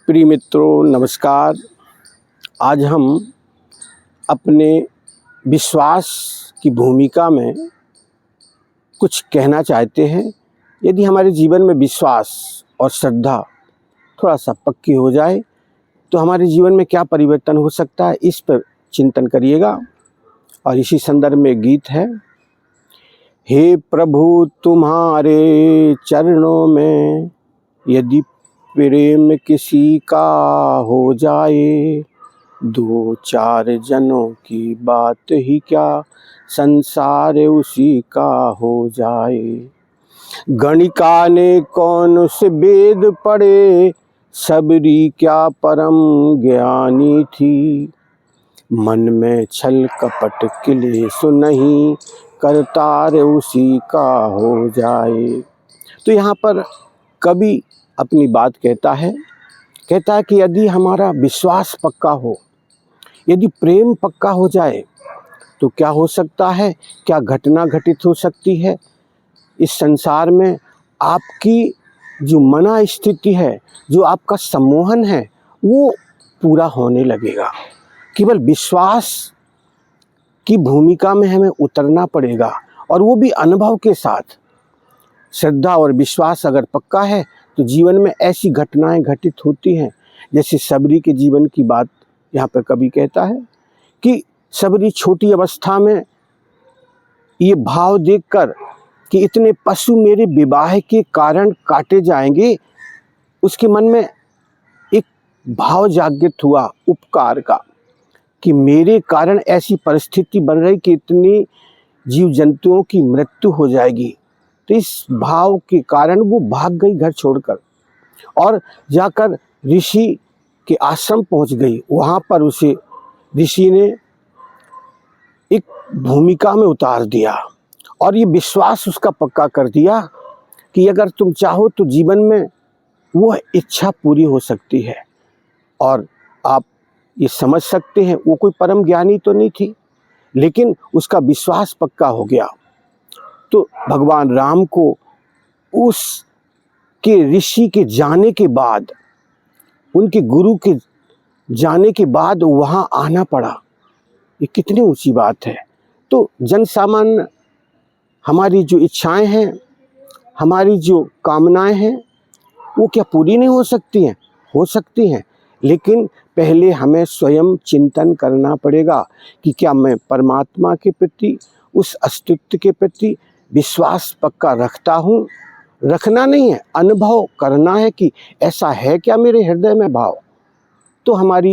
प्रिय मित्रों नमस्कार। आज हम अपने विश्वास की भूमिका में कुछ कहना चाहते हैं। यदि हमारे जीवन में विश्वास और श्रद्धा थोड़ा सा पक्की हो जाए तो हमारे जीवन में क्या परिवर्तन हो सकता है, इस पर चिंतन करिएगा। और इसी संदर्भ में गीत है, हे प्रभु तुम्हारे चरणों में यदि प्रेम किसी का हो जाए, दो चार जनों की बात ही क्या, संसार उसी का हो जाए। गणिका ने कौन से वेद पढ़े, सबरी क्या परम ज्ञानी थी। मन में छल कपट क्लेश नहीं, करतार उसी का हो जाए। तो यहाँ पर कवि अपनी बात कहता है कि यदि हमारा विश्वास पक्का हो, यदि प्रेम पक्का हो जाए तो क्या हो सकता है, क्या घटना घटित हो सकती है इस संसार में। आपकी जो मना स्थिति है, जो आपका सम्मोहन है, वो पूरा होने लगेगा। केवल विश्वास की भूमिका में हमें उतरना पड़ेगा, और वो भी अनुभव के साथ। श्रद्धा और विश्वास अगर पक्का है तो जीवन में ऐसी घटनाएं घटित होती हैं, जैसे सबरी के जीवन की बात यहाँ पर कवि कहता है कि सबरी छोटी अवस्था में ये भाव देखकर कि इतने पशु मेरे विवाह के कारण काटे जाएंगे, उसके मन में एक भाव जागृत हुआ उपकार का, कि मेरे कारण ऐसी परिस्थिति बन रही कि इतनी जीव जंतुओं की मृत्यु हो जाएगी। तो इस भाव के कारण वो भाग गई घर छोड़कर, और जाकर ऋषि के आश्रम पहुंच गई। वहाँ पर उसे ऋषि ने एक भूमिका में उतार दिया, और ये विश्वास उसका पक्का कर दिया कि अगर तुम चाहो तो जीवन में वो इच्छा पूरी हो सकती है। और आप ये समझ सकते हैं, वो कोई परम ज्ञानी तो नहीं थी, लेकिन उसका विश्वास पक्का हो गया। तो भगवान राम को उस के ऋषि के जाने के बाद, उनके गुरु के जाने के बाद वहाँ आना पड़ा। ये कितनी ऊंची बात है। तो जन सामान्य, हमारी जो इच्छाएं हैं, हमारी जो कामनाएं हैं, वो क्या पूरी नहीं हो सकती हैं? हो सकती हैं, लेकिन पहले हमें स्वयं चिंतन करना पड़ेगा कि क्या मैं परमात्मा के प्रति, उस अस्तित्व के प्रति विश्वास पक्का रखता हूँ। रखना नहीं है, अनुभव करना है कि ऐसा है क्या मेरे हृदय में भाव, तो हमारी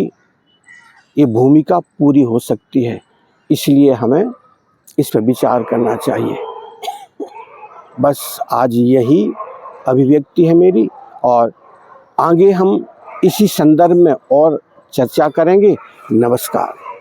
ये भूमिका पूरी हो सकती है। इसलिए हमें इस पर विचार करना चाहिए। बस आज यही अभिव्यक्ति है मेरी, और आगे हम इसी संदर्भ में और चर्चा करेंगे। नमस्कार।